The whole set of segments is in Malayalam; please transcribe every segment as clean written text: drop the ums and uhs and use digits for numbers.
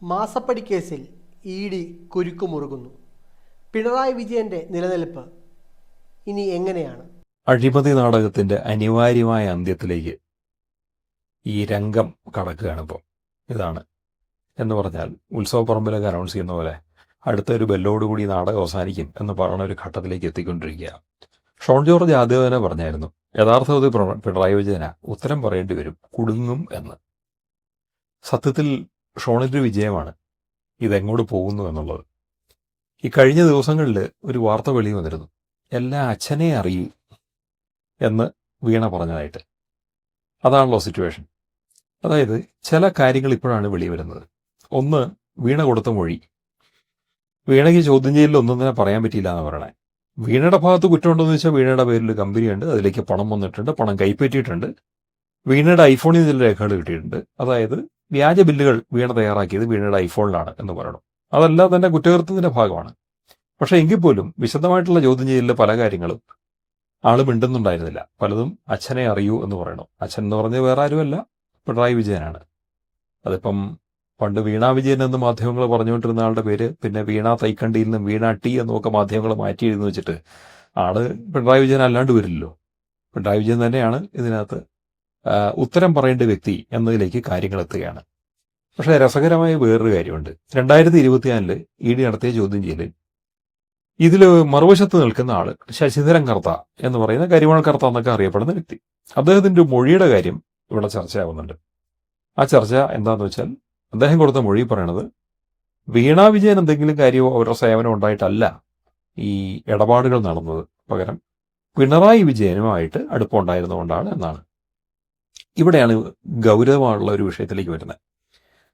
മാസപ്പടി കേസിൽ ഇ ഡി കുരുക്കുമുറുകുന്നു. പിണറായി വിജയന്റെ നിലനിൽപ്പ് ഇനി എങ്ങനെയാണ്? അഴിമതി നാടകത്തിന്റെ അനിവാര്യമായ അന്ത്യത്തിലേക്ക് ഈ രംഗം കടക്കുകയാണിപ്പോൾ. ഇതാണ് എന്ന് പറഞ്ഞാൽ ഉത്സവപ്പറമ്പിലൊക്കെ അനൗൺസ് ചെയ്യുന്ന പോലെ അടുത്തൊരു ബെല്ലോടുകൂടി നാടകം അവസാനിക്കും എന്ന് പറയുന്ന ഒരു ഘട്ടത്തിലേക്ക് എത്തിക്കൊണ്ടിരിക്കുക. ഷോൺ ജോർജ് ആദ്യം തന്നെ പറഞ്ഞായിരുന്നു, യഥാർത്ഥത്തിൽ പിണറായി വിജയന ഉത്തരം പറയേണ്ടി വരും, കുടുങ്ങും എന്ന്. സത്യത്തിൽ ഷോണിൻ്റെ വിജയമാണ് ഇതെങ്ങോട്ട് പോകുന്നു എന്നുള്ളത്. ഈ കഴിഞ്ഞ ദിവസങ്ങളിൽ ഒരു വാർത്ത വെളി വന്നിരുന്നു, എല്ലാ അച്ഛനെ അറിയൂ എന്ന് വീണ പറഞ്ഞതായിട്ട്. അതാണല്ലോ സിറ്റുവേഷൻ. അതായത് ചില കാര്യങ്ങൾ ഇപ്പോഴാണ് വെളി വരുന്നത്. ഒന്ന്, വീണ കൊടുത്ത മൊഴി. വീണയ്ക്ക് ചോദ്യം ചെയ്യലിൽ ഒന്നും തന്നെ പറയാൻ പറ്റിയില്ല എന്ന് പറയണേ. വീണയുടെ ഭാഗത്ത് കുറ്റമുണ്ടെന്ന് വെച്ചാൽ വീണയുടെ പേരിൽ കമ്പനിയുണ്ട്, അതിലേക്ക് പണം വന്നിട്ടുണ്ട്, പണം കൈപ്പറ്റിയിട്ടുണ്ട്, വീണയുടെ ഐഫോണിൽ ചില രേഖകൾ കിട്ടിയിട്ടുണ്ട്. അതായത് വ്യാജ ബില്ലുകൾ വീണ തയ്യാറാക്കിയത് വീണയുടെ ഐഫോണിലാണ് എന്ന് പറയണം. അതെല്ലാം തന്നെ കുറ്റകൃത്യത്തിന്റെ ഭാഗമാണ്. പക്ഷേ എങ്കിൽ പോലും വിശദമായിട്ടുള്ള ചോദ്യം ചെയ്യലിൽ പല കാര്യങ്ങളും ആള് മിണ്ടുന്നുണ്ടായിരുന്നില്ല. പലതും അച്ഛനെ അറിയൂ എന്ന് പറയണം. അച്ഛൻ എന്ന് പറഞ്ഞത് വേറെ ആരുമല്ല, പിണറായി വിജയനാണ്. അതിപ്പം പണ്ട് വീണ വിജയൻ എന്ന് മാധ്യമങ്ങൾ പറഞ്ഞുകൊണ്ടിരുന്ന ആളുടെ പേര് പിന്നെ വീണ തൈക്കണ്ടിയിൽ നിന്നും വീണ ടി എന്നൊക്കെ മാധ്യമങ്ങൾ മാറ്റി എഴുതി വെച്ചിട്ട് ആള് പിണറായി വിജയൻ അല്ലാണ്ട് വരില്ലല്ലോ. പിണറായി വിജയൻ തന്നെയാണ് ഇതിനകത്ത് ഉത്തരം പറയേണ്ട വ്യക്തി എന്നതിലേക്ക് കാര്യങ്ങൾ എത്തുകയാണ്. പക്ഷേ രസകരമായ വേറൊരു കാര്യമുണ്ട്. 2024 ഇ ഡി നടത്തിയ ചോദ്യം ചെയ്യലിൽ ഇതിൽ മറുവശത്ത് നിൽക്കുന്ന ആള് ശശിധരൻ കർത്ത എന്ന് പറയുന്ന കരിമണ കർത്ത എന്നൊക്കെ അറിയപ്പെടുന്ന വ്യക്തി, അദ്ദേഹത്തിന്റെ മൊഴിയുടെ കാര്യം ഇവിടെ ചർച്ചയാവുന്നുണ്ട്. ആ ചർച്ച എന്താണെന്ന് വെച്ചാൽ, അദ്ദേഹം കൊടുത്ത മൊഴി പറയണത് വീണ വിജയൻ എന്തെങ്കിലും കാര്യമോ അവരുടെ സേവനം ഉണ്ടായിട്ടല്ല ഈ ഇടപാടുകൾ നടന്നത്, പകരം പിണറായി വിജയനുമായിട്ട് അടുപ്പമുണ്ടായിരുന്നുകൊണ്ടാണ് എന്നാണ്. ഇവിടെയാണ് ഗൗരവമുള്ള ഒരു വിഷയത്തിലേക്ക് വരുന്നത്.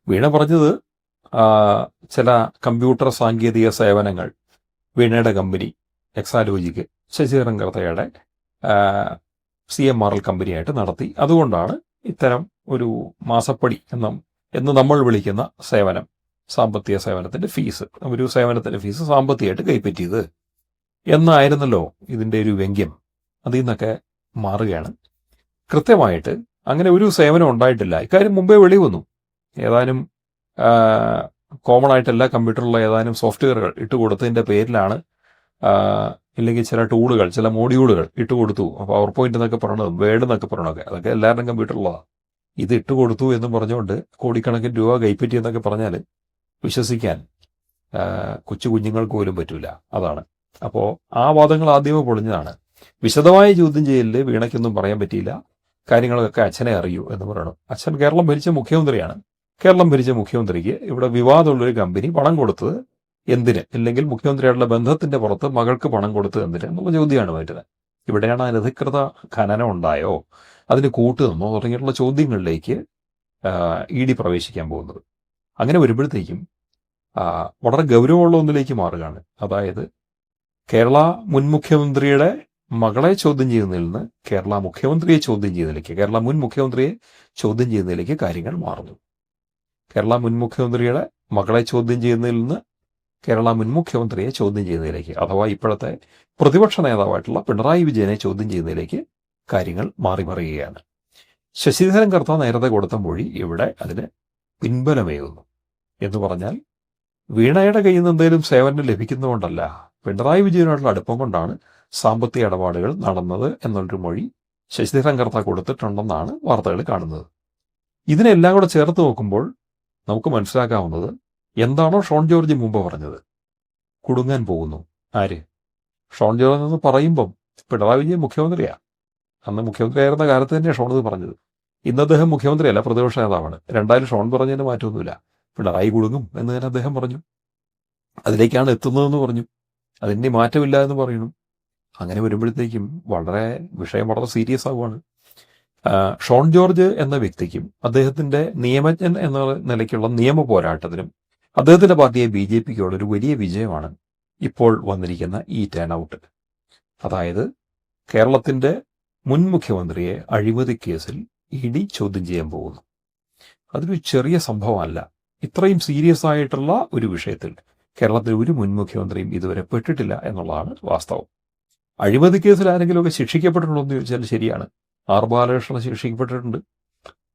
വീണ പറഞ്ഞത് ചില കമ്പ്യൂട്ടർ സാങ്കേതിക സേവനങ്ങൾ വീണയുടെ കമ്പനി എക്സാലോജിക്ക് ശശിധരൻ കർത്തയുടെ CMRL കമ്പനിയായിട്ട് നടത്തി. അതുകൊണ്ടാണ് ഇത്തരം ഒരു മാസപ്പടി എന്ന് നമ്മൾ വിളിക്കുന്ന സേവനം, സാമ്പത്തിക സേവനത്തിന്റെ ഫീസ്, ഒരു സേവനത്തിന്റെ ഫീസ് സാമ്പത്തികമായിട്ട് കൈപ്പറ്റിയത് എന്നായിരുന്നല്ലോ ഇതിൻ്റെ ഒരു വ്യംഗ്യം. അതിൽ നിന്നൊക്കെ മാറുകയാണ്. കൃത്യമായിട്ട് അങ്ങനെ ഒരു സേവനം ഉണ്ടായിട്ടില്ല. ഇക്കാര്യം മുമ്പേ വെളി വന്നു. ഏതാനും കോമൺ ആയിട്ട് എല്ലാ കമ്പ്യൂട്ടറിലുള്ള ഏതാനും സോഫ്റ്റ്വെയറുകൾ ഇട്ടുകൊടുത്തതിൻ്റെ പേരിലാണ്, ഇല്ലെങ്കിൽ ചില ടൂളുകൾ, ചില മോഡ്യൂളുകൾ ഇട്ടുകൊടുത്തു. പവർ പോയിന്റ് എന്നൊക്കെ പറയണതും വേർഡ് എന്നൊക്കെ പറയണതൊക്കെ അതൊക്കെ എല്ലാവരുടെയും കമ്പ്യൂട്ടറിലുള്ളതാണ്. ഇത് ഇട്ടുകൊടുത്തു എന്ന് പറഞ്ഞുകൊണ്ട് കോടിക്കണക്കിന് രൂപ കൈപ്പറ്റി എന്നൊക്കെ പറഞ്ഞാൽ വിശ്വസിക്കാൻ കൊച്ചു കുഞ്ഞുങ്ങൾക്ക് പോലും പറ്റൂല. അതാണ്. അപ്പോൾ ആ വാദങ്ങൾ ആദ്യമേ പൊളിഞ്ഞതാണ്. വിശദമായ ചോദ്യം ചെയ്യലിൽ വീണയ്ക്കൊന്നും പറയാൻ പറ്റിയില്ല, കാര്യങ്ങളൊക്കെ അച്ഛനെ അറിയൂ എന്ന് പറയണം. അച്ഛൻ കേരളം ഭരിച്ച മുഖ്യമന്ത്രിയാണ്. കേരളം ഭരിച്ച മുഖ്യമന്ത്രിക്ക് ഇവിടെ വിവാദമുള്ളൊരു കമ്പനി പണം കൊടുത്തത് എന്തിന്, ഇല്ലെങ്കിൽ മുഖ്യമന്ത്രിയായിട്ടുള്ള ബന്ധത്തിന്റെ പുറത്ത് മകൾക്ക് പണം കൊടുത്തത് എന്തിന് എന്നുള്ള ചോദ്യമാണ് വരുന്നത്. ഇവിടെയാണ് അനധികൃത ഖനനം ഉണ്ടായോ, അതിന് കൂട്ടുനിന്നോ തുടങ്ങിയിട്ടുള്ള ചോദ്യങ്ങളിലേക്ക് ഇ ഡി പ്രവേശിക്കാൻ പോകുന്നത്. അങ്ങനെ വരുമ്പോഴത്തേക്കും വളരെ ഗൗരവമുള്ള ഒന്നിലേക്ക് മാറുകയാണ്. അതായത് കേരള മുൻ മുഖ്യമന്ത്രിയുടെ മകളെ ചോദ്യം ചെയ്യുന്നതിൽ നിന്ന് കേരള മുഖ്യമന്ത്രിയെ ചോദ്യം ചെയ്യുന്നതിലേക്ക്, കേരള മുൻ മുഖ്യമന്ത്രിയെ ചോദ്യം ചെയ്യുന്നതിലേക്ക് കാര്യങ്ങൾ മാറുന്നു. കേരള മുൻ മുഖ്യമന്ത്രിയുടെ മകളെ ചോദ്യം ചെയ്യുന്നതിൽ നിന്ന് കേരള മുൻ മുഖ്യമന്ത്രിയെ ചോദ്യം ചെയ്യുന്നതിലേക്ക്, അഥവാ ഇപ്പോഴത്തെ പ്രതിപക്ഷ നേതാവായിട്ടുള്ള പിണറായി വിജയനെ ചോദ്യം ചെയ്യുന്നതിലേക്ക് കാര്യങ്ങൾ മാറിമറിയുകയാണ്. ശശിധരൻ കർത്ത നേരത്തെ കൊടുത്ത മൊഴി ഇവിടെ അതിന് പിൻബലമേകുന്നു. എന്ന് പറഞ്ഞാൽ വീണയുടെ കയ്യിൽ നിന്ന് എന്തെങ്കിലും സേവനം ലഭിക്കുന്നതുകൊണ്ടല്ല, പിണറായി വിജയനുമായിട്ടുള്ള അടുപ്പം കൊണ്ടാണ് സാമ്പത്തിക ഇടപാടുകൾ നടന്നത് എന്നുള്ളൊരു മൊഴി ശശിധരൻ കർത്ത കൊടുത്തിട്ടുണ്ടെന്നാണ് വാർത്തകൾ കാണുന്നത്. ഇതിനെല്ലാം കൂടെ ചേർത്ത് നോക്കുമ്പോൾ നമുക്ക് മനസ്സിലാക്കാവുന്നത് എന്താണോ ഷോൺ ജോർജ് മുമ്പ് പറഞ്ഞത്, കുടുങ്ങാൻ പോകുന്നു. ആര്? ഷോൺ ജോർജ് എന്ന് പറയുമ്പം പിണറായി വിജയൻ മുഖ്യമന്ത്രിയാണ്. അന്ന് മുഖ്യമന്ത്രിയായിരുന്ന കാലത്ത് തന്നെയാണ് ഷോൺ ഇത് പറഞ്ഞത്. ഇന്ന് അദ്ദേഹം മുഖ്യമന്ത്രിയല്ല, പ്രതിപക്ഷ നേതാവാണ്. രണ്ടായാലും ഷോൺ പറഞ്ഞതിന് മാറ്റമൊന്നുമില്ല. പിണറായി കുടുങ്ങും എന്ന് തന്നെ അദ്ദേഹം പറഞ്ഞു. അതിലേക്കാണ് എത്തുന്നതെന്ന് പറഞ്ഞു. അതിൻ്റെ മാറ്റമില്ല എന്ന് പറയുന്നു. അങ്ങനെ വരുമ്പോഴത്തേക്കും വിഷയം വളരെ സീരിയസ് ആവുകയാണ്. ഷോൺ ജോർജ് എന്ന വ്യക്തിക്കും അദ്ദേഹത്തിന്റെ നിയമജ്ഞൻ എന്ന നിലയ്ക്കുള്ള നിയമ പോരാട്ടത്തിനും അദ്ദേഹത്തിന്റെ പാർട്ടിയെ BJPക്കുള്ള ഒരു വലിയ വിജയമാണ് ഇപ്പോൾ വന്നിരിക്കുന്ന ഈ ടേൺ ഔട്ട്. അതായത് കേരളത്തിന്റെ മുൻ മുഖ്യമന്ത്രിയെ അഴിമതി കേസിൽ ഇ ഡി ചോദ്യം ചെയ്യാൻ പോകുന്നു. അതൊരു ചെറിയ സംഭവമല്ല. ഇത്രയും സീരിയസ് ആയിട്ടുള്ള ഒരു വിഷയത്തിൽ കേരളത്തിലെ ഒരു മുൻ മുഖ്യമന്ത്രിയും ഇതുവരെ പെട്ടിട്ടില്ല എന്നുള്ളതാണ് വാസ്തവം. അഴിമതി കേസിൽ ആരെങ്കിലുമൊക്കെ ശിക്ഷിക്കപ്പെട്ടിട്ടുണ്ടോ എന്ന് ചോദിച്ചാൽ ശരിയാണ്. ആർ ബാലകൃഷ്ണൻ ശിക്ഷിക്കപ്പെട്ടിട്ടുണ്ട്.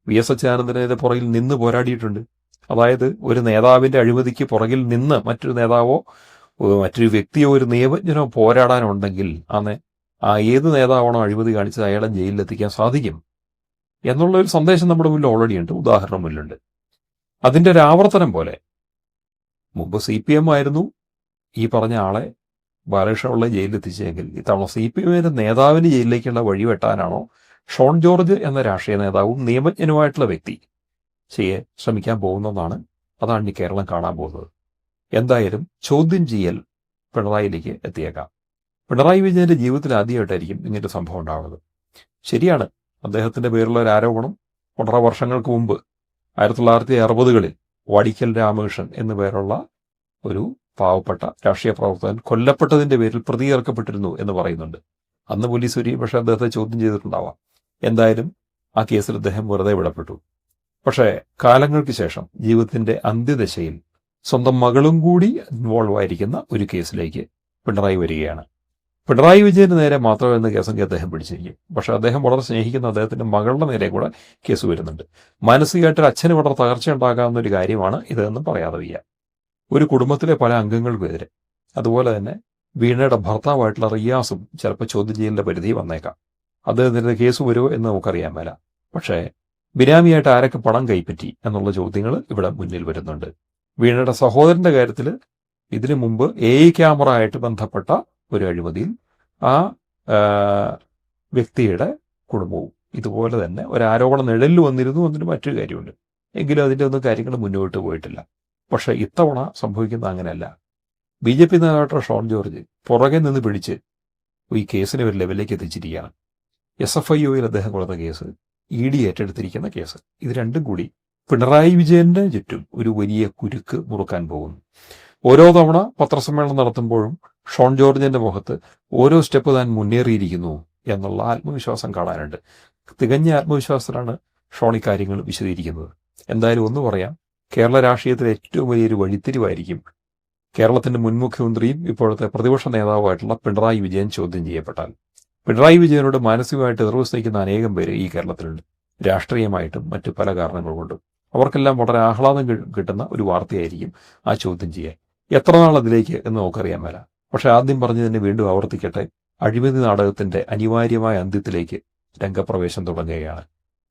VS അച്യുതാനന്ദനെതിരെ പുറകിൽ നിന്ന് പോരാടിയിട്ടുണ്ട്. അതായത് ഒരു നേതാവിൻ്റെ അഴിമതിക്ക് പുറകിൽ നിന്ന് മറ്റൊരു നേതാവോ മറ്റൊരു വ്യക്തിയോ ഒരു നിയമജ്ഞനോ പോരാടാനുണ്ടെങ്കിൽ ആ ഏത് നേതാവാണോ അഴിമതി കാണിച്ചത് അയാളെ ജയിലിലെത്തിക്കാൻ സാധിക്കും എന്നുള്ള ഒരു സന്ദേശം നമ്മുടെ മുന്നിൽ ഓൾറെഡി ഉണ്ട്, ഉദാഹരണം മുന്നിലുണ്ട്. അതിൻ്റെ ഒരു ആവർത്തനം പോലെ മുമ്പ് CPM ആയിരുന്നു ഈ പറഞ്ഞ ആളെ ബാലകൃഷ്ണപിള്ള ജയിലിലെത്തിച്ചെങ്കിൽ ഇത്തവണ CPMന്റെ നേതാവിന് ജയിലിലേക്കുള്ള വഴി വെട്ടാനാണോ ഷോൺ ജോർജ് എന്ന രാഷ്ട്രീയ നേതാവും നിയമജ്ഞനുമായിട്ടുള്ള വ്യക്തി ശ്രമിക്കാൻ പോകുന്നതാണ്. അതാണ് ഈ കേരളം കാണാൻ പോകുന്നത്. എന്തായാലും ചോദ്യം ചെയ്യൽ പിണറായിലേക്ക് എത്തിയേക്കാം. പിണറായി വിജയന്റെ ജീവിതത്തിൽ ആദ്യമായിട്ടായിരിക്കും ഇങ്ങനൊരു സംഭവം ഉണ്ടാവുന്നത്. ശരിയാണ്, അദ്ദേഹത്തിന്റെ പേരിലുള്ള ഒരു ആരോപണം വളരെ വർഷങ്ങൾക്ക് മുമ്പ് 1960കളിൽ വടിക്കൽ രാമകൃഷ്ണൻ എന്നു പേരുള്ള ഒരു പാവപ്പെട്ട രാഷ്ട്രീയ പ്രവർത്തകൻ കൊല്ലപ്പെട്ടതിന്റെ പേരിൽ പ്രതി ചേർക്കപ്പെട്ടിരുന്നു എന്ന് പറയുന്നുണ്ട്. അന്ന് പോലീസ് ഒരു പക്ഷേ അദ്ദേഹത്തെ ചോദ്യം ചെയ്തിട്ടുണ്ടാവാം. എന്തായാലും ആ കേസിൽ അദ്ദേഹം വെറുതെ വിടപ്പെട്ടു. പക്ഷേ കാലങ്ങൾക്ക് ശേഷം ജീവിതത്തിന്റെ അന്ത്യദശയിൽ സ്വന്തം മകളും കൂടി ഇൻവോൾവ് ആയിരിക്കുന്ന ഒരു കേസിലേക്ക് പിണറായി വരികയാണ്. പിണറായി വിജയന് നേരെ മാത്രമെന്ന കേസെങ്കിൽ അദ്ദേഹം പിടിച്ചിരിക്കും. പക്ഷേ അദ്ദേഹം വളരെ സ്നേഹിക്കുന്ന അദ്ദേഹത്തിന്റെ മകളുടെ നേരെ കൂടെ കേസ് വരുന്നുണ്ട്. മാനസികമായിട്ട് അച്ഛന് വളരെ തകർച്ചയുണ്ടാകാവുന്ന ഒരു കാര്യമാണ് ഇതെന്ന് പറയാതെ വയ്യ. ഒരു കുടുംബത്തിലെ പല അംഗങ്ങൾക്കെതിരെ, അതുപോലെ തന്നെ വീണയുടെ ഭർത്താവായിട്ടുള്ള റിയാസും ചിലപ്പോൾ ചോദ്യം ചെയ്യലിന്റെ പരിധി വന്നേക്കാം. അദ്ദേഹത്തിന്റെ കേസ് വരുമോ എന്ന് നമുക്കറിയാൻ മേല. പക്ഷേ ബിനാമിയായിട്ട് ആരൊക്കെ പണം കൈപ്പറ്റി എന്നുള്ള ചോദ്യങ്ങൾ ഇവിടെ മുന്നിൽ വരുന്നുണ്ട്. വീണയുടെ സഹോദരന്റെ കാര്യത്തിൽ ഇതിനു മുമ്പ് AI ക്യാമറ ആയിട്ട് ബന്ധപ്പെട്ട ഒരു അഴിമതിയിൽ ആ വ്യക്തിയുടെ കുടുംബവും ഇതുപോലെ തന്നെ ഒരു ആരോപണ നിഴലിൽ വന്നിരുന്നു എന്നൊരു മറ്റൊരു കാര്യമുണ്ട്. എങ്കിലും അതിൻ്റെ ഒന്നും കാര്യങ്ങൾ മുന്നോട്ട് പോയിട്ടില്ല. പക്ഷേ ഇത്തവണ സംഭവിക്കുന്ന അങ്ങനെയല്ല. BJP നേതാവായിട്ടുള്ള ഷോൺ ജോർജ് പുറകെ നിന്ന് പിടിച്ച് ഈ കേസിനെ ഒരു ലെവലിലേക്ക് എത്തിച്ചിരിക്കുകയാണ്. SFIOയിൽ അദ്ദേഹം കൊടുത്ത കേസ്, ED ഏറ്റെടുത്തിരിക്കുന്ന കേസ്, ഇത് രണ്ടും കൂടി പിണറായി വിജയന്റെ ചുറ്റും ഒരു വലിയ കുരുക്ക് മുറുക്കാൻ പോകുന്നു. ഓരോ തവണ പത്രസമ്മേളനം നടത്തുമ്പോഴും ഷോൺ ജോർജിന്റെ മുഖത്ത് ഓരോ സ്റ്റെപ്പ് താൻ മുന്നേറിയിരിക്കുന്നു എന്നുള്ള ആത്മവിശ്വാസം കാണാനുണ്ട്. തികഞ്ഞ ആത്മവിശ്വാസത്തിലാണ് ഷോൺ ഇക്കാര്യങ്ങൾ വിശദീകരിക്കുന്നത്. എന്തായാലും ഒന്ന് പറയാം, കേരള രാഷ്ട്രീയത്തിലെ ഏറ്റവും വലിയൊരു വഴിത്തിരിവായിരിക്കും കേരളത്തിന്റെ മുൻ മുഖ്യമന്ത്രിയും ഇപ്പോഴത്തെ പ്രതിപക്ഷ നേതാവുമായിട്ടുള്ള പിണറായി വിജയൻ ചോദ്യം ചെയ്യപ്പെട്ടാൽ. പിണറായി വിജയനോട് മാനസികമായിട്ട് എതിർവ് സ്നേഹിക്കുന്ന അനേകം പേര് ഈ കേരളത്തിലുണ്ട്, രാഷ്ട്രീയമായിട്ടും മറ്റു പല കാരണങ്ങൾ കൊണ്ടും. അവർക്കെല്ലാം വളരെ ആഹ്ലാദം കിട്ടുന്ന ഒരു വാർത്തയായിരിക്കും ആ ചോദ്യം ചെയ്യാൻ. എത്ര നാൾ അതിലേക്ക് എന്ന് നമുക്കറിയാൻ മേല. പക്ഷെ ആദ്യം പറഞ്ഞു തന്നെ വീണ്ടും ആവർത്തിക്കട്ടെ, അഴിമതി നാടകത്തിന്റെ അനിവാര്യമായ അന്ത്യത്തിലേക്ക് രംഗപ്രവേശം തുടങ്ങുകയാണ്.